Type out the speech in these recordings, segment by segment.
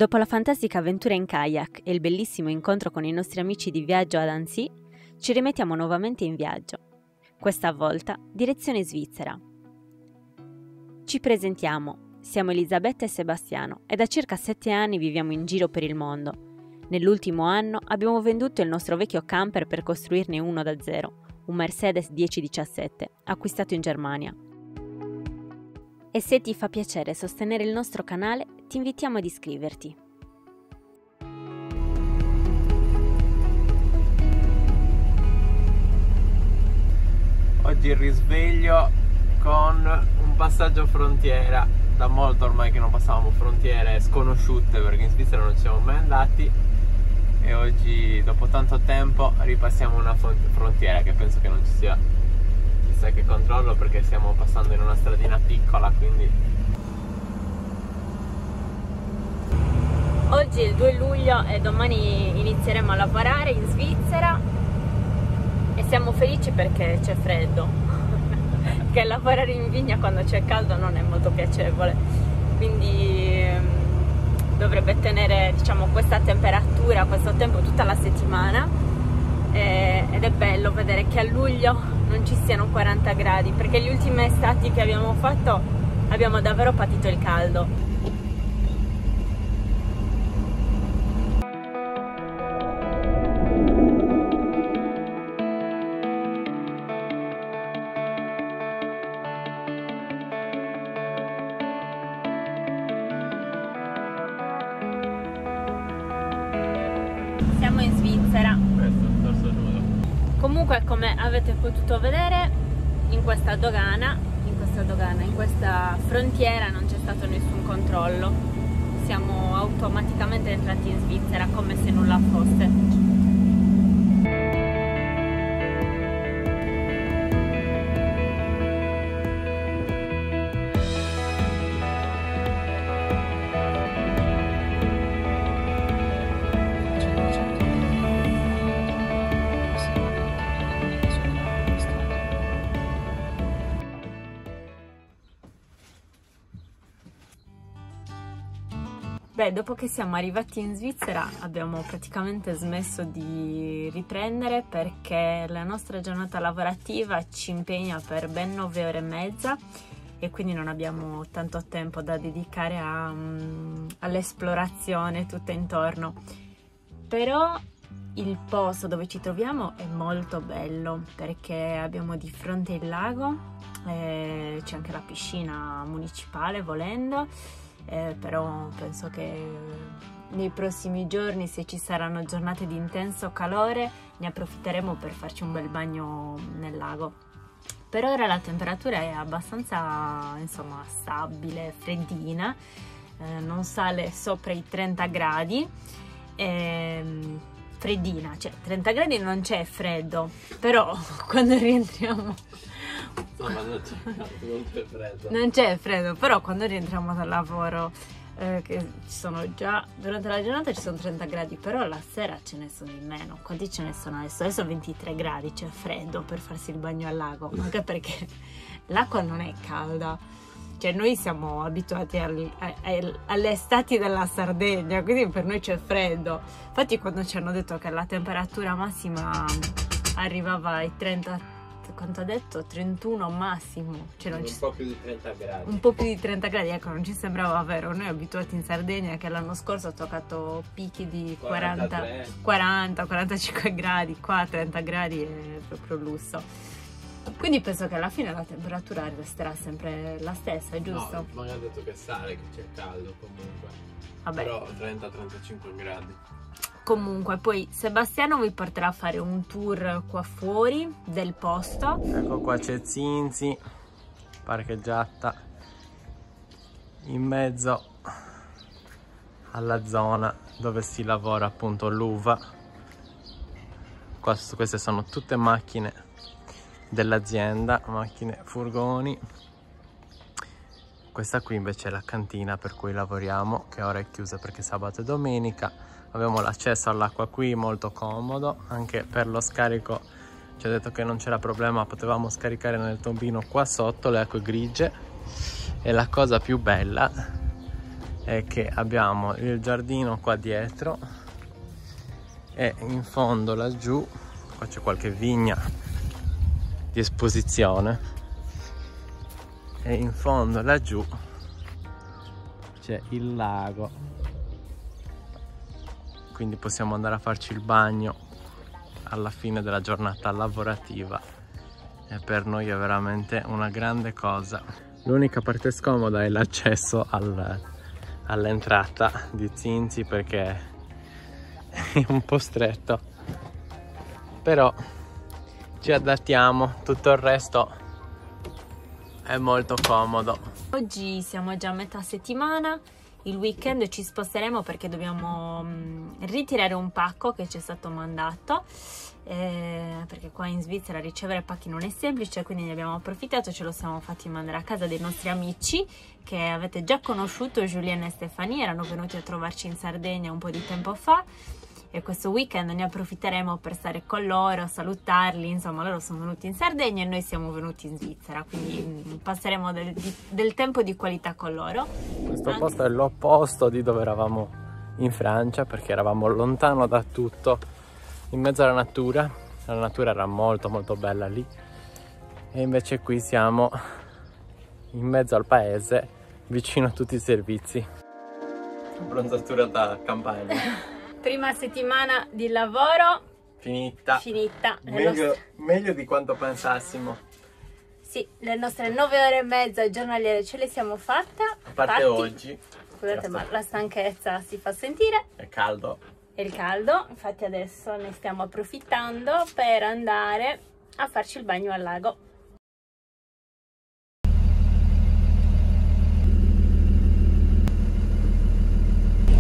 Dopo la fantastica avventura in kayak e il bellissimo incontro con i nostri amici di viaggio ad Annecy, ci rimettiamo nuovamente in viaggio. Questa volta direzione Svizzera. Ci presentiamo, siamo Elisabetta e Sebastiano e da circa 7 anni viviamo in giro per il mondo. Nell'ultimo anno abbiamo venduto il nostro vecchio camper per costruirne uno da zero, un Mercedes 1017, acquistato in Germania. E se ti fa piacere sostenere il nostro canale, ti invitiamo ad iscriverti. Oggi il risveglio con un passaggio frontiera. Da molto ormai che non passavamo frontiere sconosciute, perché in Svizzera non ci siamo mai andati, e oggi dopo tanto tempo ripassiamo una frontiera che penso che non ci sia chissà che controllo, perché stiamo passando in una stradina piccola, quindi oggi è il 2 luglio e domani inizieremo a lavorare in Svizzera e siamo felici perché c'è freddo, che lavorare in vigna quando c'è caldo non è molto piacevole, quindi dovrebbe tenere, diciamo, questa temperatura, questo tempo tutta la settimana, ed è bello vedere che a luglio non ci siano 40 gradi, perché le ultime estati che abbiamo fatto abbiamo davvero patito il caldo. Siamo in Svizzera. questo è il torso nudo. Comunque, come avete potuto vedere, in questa frontiera non c'è stato nessun controllo. Siamo automaticamente entrati in Svizzera come se nulla fosse. Beh, dopo che siamo arrivati in Svizzera abbiamo praticamente smesso di riprendere, perché la nostra giornata lavorativa ci impegna per ben 9 ore e mezza e quindi non abbiamo tanto tempo da dedicare all'esplorazione tutta intorno. Però il posto dove ci troviamo è molto bello, perché abbiamo di fronte il lago, c'è anche la piscina municipale volendo. Però penso che nei prossimi giorni, se ci saranno giornate di intenso calore, ne approfitteremo per farci un bel bagno nel lago. Per ora la temperatura è abbastanza, insomma, stabile, freddina, non sale sopra i 30 gradi, freddina, cioè 30 gradi non c'è freddo, però quando rientriamo... Insomma, non c'è freddo. Non c'è freddo, però quando rientriamo dal lavoro, che ci sono già, durante la giornata ci sono 30 gradi, però la sera ce ne sono di meno. Quanti ce ne sono adesso? Adesso 23 gradi, c'è freddo per farsi il bagno al lago, anche perché l'acqua non è calda. Cioè, noi siamo abituati alle estati della Sardegna, quindi per noi c'è freddo. Infatti quando ci hanno detto che la temperatura massima arrivava ai 30, quanto ha detto? 31 massimo, cioè non un po' più di 30 gradi. Un po' più di 30 gradi, ecco, non ci sembrava vero. Noi abituati in Sardegna, che l'anno scorso ha toccato picchi di 40-45 gradi, qua 30 gradi è proprio lusso. Quindi penso che alla fine la temperatura resterà sempre la stessa, giusto? No, magari ha detto che sale, che c'è caldo comunque. Vabbè. Però 30-35 gradi. Comunque, poi Sebastiano vi porterà a fare un tour qua fuori del posto. Ecco qua c'è Zinzi, parcheggiata in mezzo alla zona dove si lavora appunto l'uva. Queste sono tutte macchine dell'azienda, macchine furgoni. Questa qui invece è la cantina per cui lavoriamo, che ora è chiusa perché sabato e domenica. Abbiamo l'accesso all'acqua qui, molto comodo, anche per lo scarico ci ha detto che non c'era problema, potevamo scaricare nel tombino qua sotto le acque grigie. E la cosa più bella è che abbiamo il giardino qua dietro e in fondo laggiù, qua c'è qualche vigna di esposizione, e in fondo laggiù c'è il lago, quindi possiamo andare a farci il bagno alla fine della giornata lavorativa e per noi è veramente una grande cosa. L'unica parte scomoda è l'accesso all'entrata di Zinzi, perché è un po' stretto, però ci adattiamo, tutto il resto è molto comodo. Oggi siamo già a metà settimana, il weekend ci sposteremo perché dobbiamo ritirare un pacco che ci è stato mandato, perché qua in Svizzera ricevere pacchi non è semplice, quindi ne abbiamo approfittato, ce lo siamo fatti mandare a casa dei nostri amici che avete già conosciuto, Julien e Stefania, erano venuti a trovarci in Sardegna un po' di tempo fa e questo weekend ne approfitteremo per stare con loro, salutarli, insomma loro sono venuti in Sardegna e noi siamo venuti in Svizzera, quindi passeremo del tempo di qualità con loro. Questo posto è l'opposto di dove eravamo in Francia, perché eravamo lontano da tutto, in mezzo alla natura era molto molto bella lì, e invece qui siamo in mezzo al paese, vicino a tutti i servizi. Bronzatura da campagna. Prima settimana di lavoro finita. Meglio di quanto pensassimo. Sì, le nostre 9 ore e mezza giornaliere ce le siamo fatte. A parte oggi. Scusate, ma la stanchezza si fa sentire. È caldo. È il caldo, infatti adesso ne stiamo approfittando per andare a farci il bagno al lago.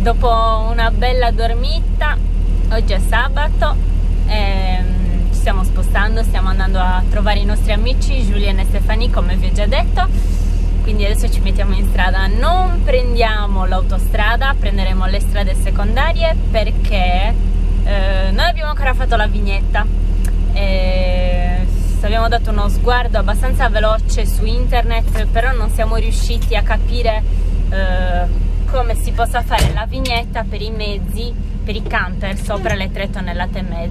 Dopo una bella dormita, oggi è sabato, ci stiamo spostando, stiamo andando a trovare i nostri amici Julien e Stefanie, come vi ho già detto, quindi adesso ci mettiamo in strada. Non prendiamo l'autostrada, prenderemo le strade secondarie perché non abbiamo ancora fatto la vignetta. Abbiamo dato uno sguardo abbastanza veloce su internet, però non siamo riusciti a capire come si possa fare la vignetta per i mezzi, per i camper sopra le 3,5 tonnellate.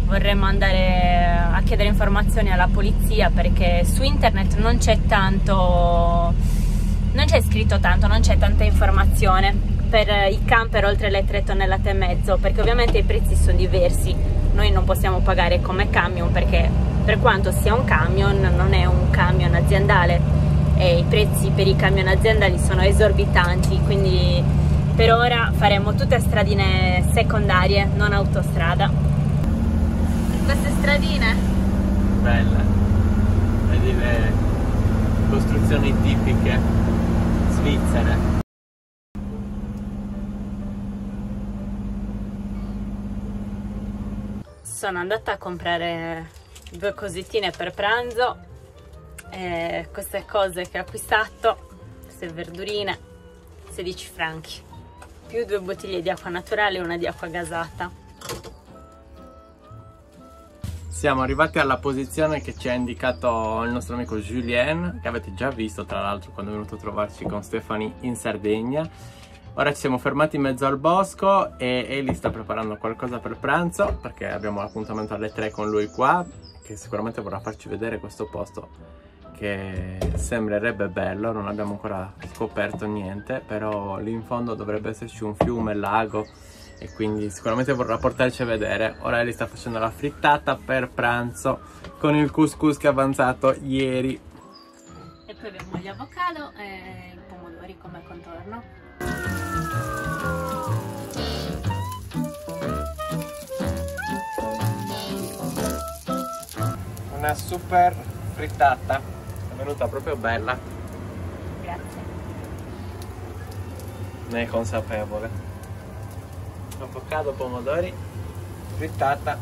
Vorremmo andare a chiedere informazioni alla polizia perché su internet non c'è tanto, non c'è scritto tanto, non c'è tanta informazione per i camper oltre le 3,5 tonnellate, perché ovviamente i prezzi sono diversi. Noi non possiamo pagare come camion perché per quanto sia un camion non è un camion aziendale e i prezzi per i camion aziendali sono esorbitanti, quindi per ora faremo tutte stradine secondarie, non autostrada. Queste stradine belle, vedi le costruzioni tipiche svizzere. Sono andata a comprare 2 cosettine per pranzo. Queste cose che ho acquistato, queste verdurine, 16 franchi, più 2 bottiglie di acqua naturale e una di acqua gasata. Siamo arrivati alla posizione che ci ha indicato il nostro amico Julien, che avete già visto tra l'altro quando è venuto a trovarci con Stefanie in Sardegna. Ora ci siamo fermati in mezzo al bosco e Eli sta preparando qualcosa per pranzo, perché abbiamo l'appuntamento alle 3 con lui qua, che sicuramente vorrà farci vedere questo posto che sembrerebbe bello. Non abbiamo ancora scoperto niente, però lì in fondo dovrebbe esserci un fiume, lago, e quindi sicuramente vorrà portarci a vedere. Ora Eli sta facendo la frittata per pranzo con il couscous che è avanzato ieri. E poi abbiamo gli avocado e i pomodori come contorno. Una super frittata, è venuta proprio bella. Grazie. Ne è consapevole. Avocado, pomodori, frittata.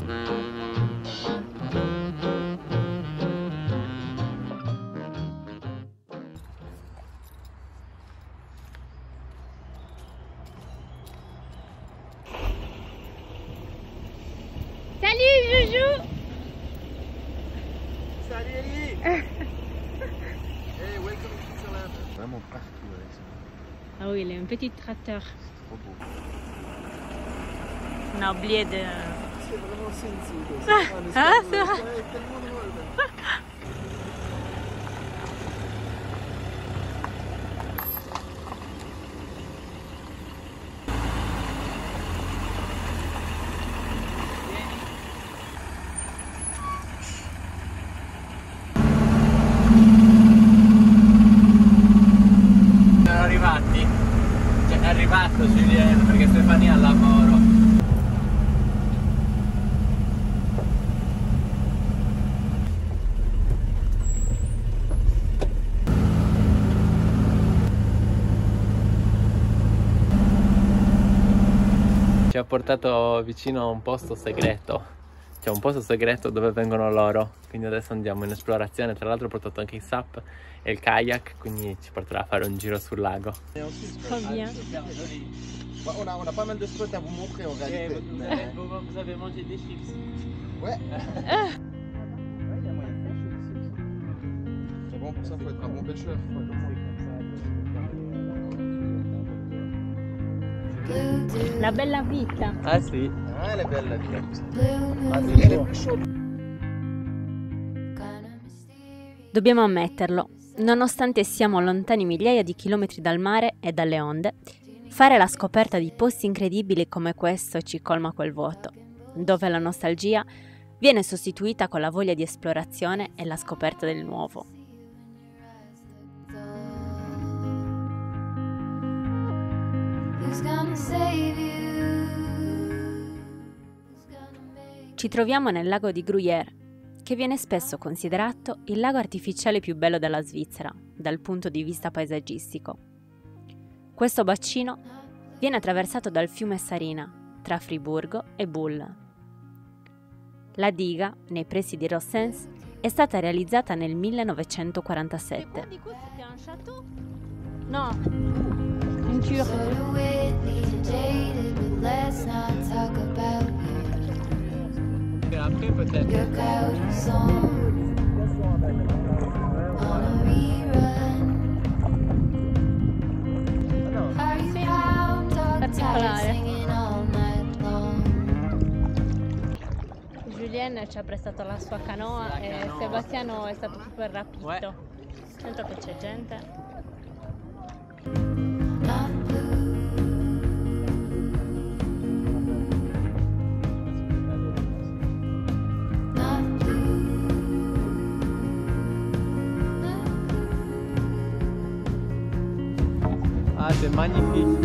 Salut Joujou. Salut Eli. Hey, welcome to Switzerland. Vraiment particulier ça. Ah oui, il est un petit tracteur. On a oublié de... C'est vraiment sensible. Ah, c'est vrai. Sono arrivati? Cioè è arrivato Julien perché Stefania è al lavoro. Ci ha portato vicino a un posto segreto. C'è un posto segreto dove vengono loro, quindi adesso andiamo in esplorazione. Tra l'altro ho portato anche il SUP e il kayak, quindi ci porterà a fare un giro sul lago. Trop bien. On a pas mal de spots à vous montrer en réalité. Vous avez mangé des chips? Ouais. C'est bon pour ça, faut être un bon pêcheur. La bella vita. Ah sì. Ah, elle est belle la vie. Ah, elle est plus chaude. Dobbiamo ammetterlo, nonostante siamo lontani migliaia di chilometri dal mare e dalle onde, fare la scoperta di posti incredibili come questo ci colma quel vuoto, dove la nostalgia viene sostituita con la voglia di esplorazione e la scoperta del nuovo. Ci troviamo nel lago di Gruyère, che viene spesso considerato il lago artificiale più bello della Svizzera, dal punto di vista paesaggistico. Questo bacino viene attraversato dal fiume Sarina, tra Friburgo e Bulle. La diga, nei pressi di Rossens, è stata realizzata nel 1947. No, in Après peut-être. particolare. Julien ci ha prestato la sua canoa e Sebastiano è stato super rapito. Sento che c'è gente. Ah, c'est magnifique.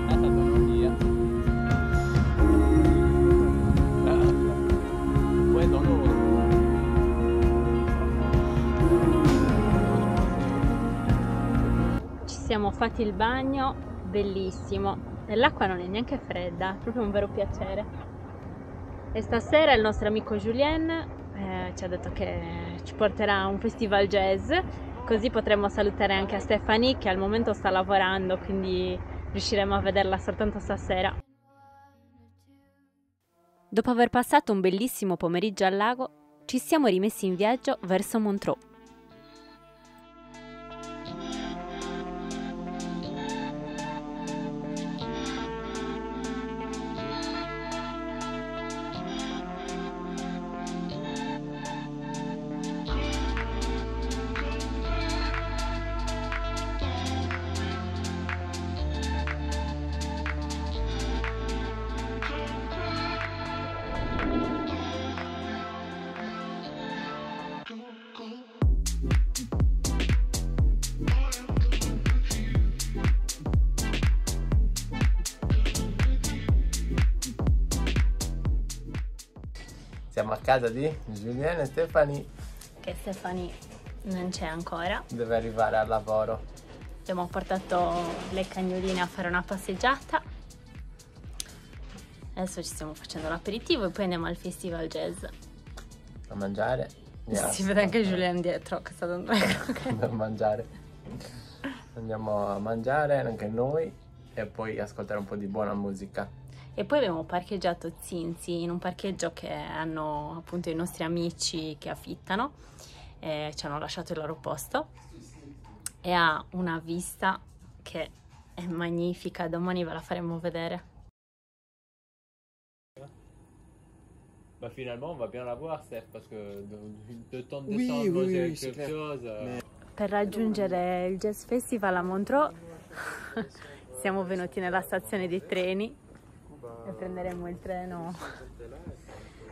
Ah, ça donne via. Ouais, dans l'eau. Ci siamo fatti il bagno, bellissimo. E l'acqua non è neanche fredda, è proprio un vero piacere. E stasera il nostro amico Julien ci ha detto che ci porterà a un festival jazz, così potremo salutare anche a Stephanie che al momento sta lavorando, quindi riusciremo a vederla soltanto stasera. Dopo aver passato un bellissimo pomeriggio al lago, ci siamo rimessi in viaggio verso Montreux. Siamo a casa di Julien e Stephanie. Che Stephanie non c'è ancora. Deve arrivare al lavoro. Abbiamo portato le cagnoline a fare una passeggiata. Adesso ci stiamo facendo l'aperitivo e poi andiamo al festival jazz. A mangiare. Si vede anche Julien dietro che sta dando le croquette. A mangiare. Andiamo a mangiare anche noi e poi ascoltare un po' di buona musica. E poi abbiamo parcheggiato Zinzi in un parcheggio che hanno appunto i nostri amici che affittano. e ci hanno lasciato il loro posto e ha una vista che è magnifica, domani ve la faremo vedere. Bah finalement on va bien la voir Steph parce que de temps de Oui, temps de oui, manger oui, quelque c'est chose. Per raggiungere il Jazz Festival a Montreux siamo venuti nella stazione dei treni e prenderemo il treno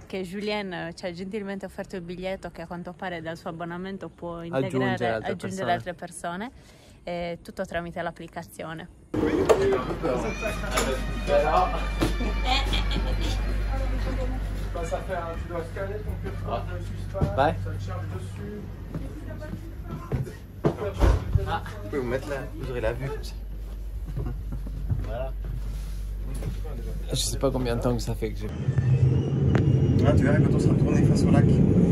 che Julien ci ha gentilmente offerto il biglietto che a quanto pare dal suo abbonamento può aggiungere altre persone, tutto tramite l'applicazione. Però passe à faire, tu dois scanner ton curseur de suspense, Ouais. ça te charge dessus. Vous pouvez vous mettre là, vous aurez la vue comme ça. Voilà. Je sais pas combien de temps que ça fait que j'ai. Ah, tu verras quand on sera tourné face au lac,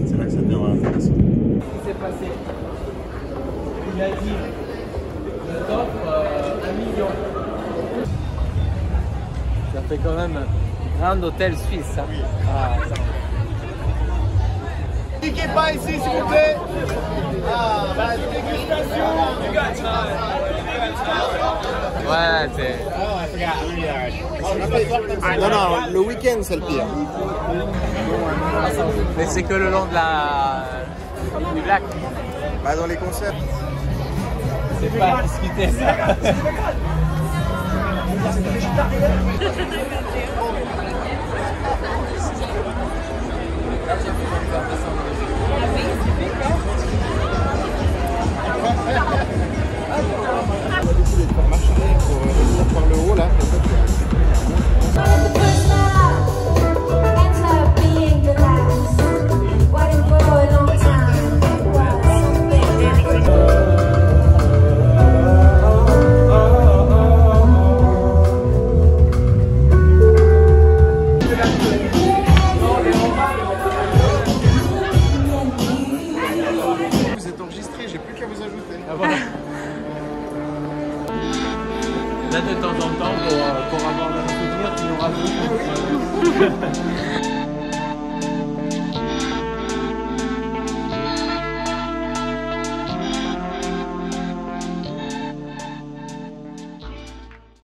c'est là que ça deviendra intéressant. Qu'est-ce qui s'est passé? Il a dit je t'offre 1 million. Ça fait quand même un grand hôtel suisse. Hein? Oui. Ah, ça. Cliquez pas ici s'il vous plaît. Ah, bah dégustation. Ouais, c'est. Non, non, le week-end c'est le pire. Mais c'est que le long de du lac. Bah dans les concerts. C'est pas discuter ça. On va décider de faire marche arrière pour revenir par le haut là. Vous êtes enregistré, j'ai plus qu'à vous ajouter. Ah bon. Là de temps en temps pour avoir un souvenir, tu nous rajoutes.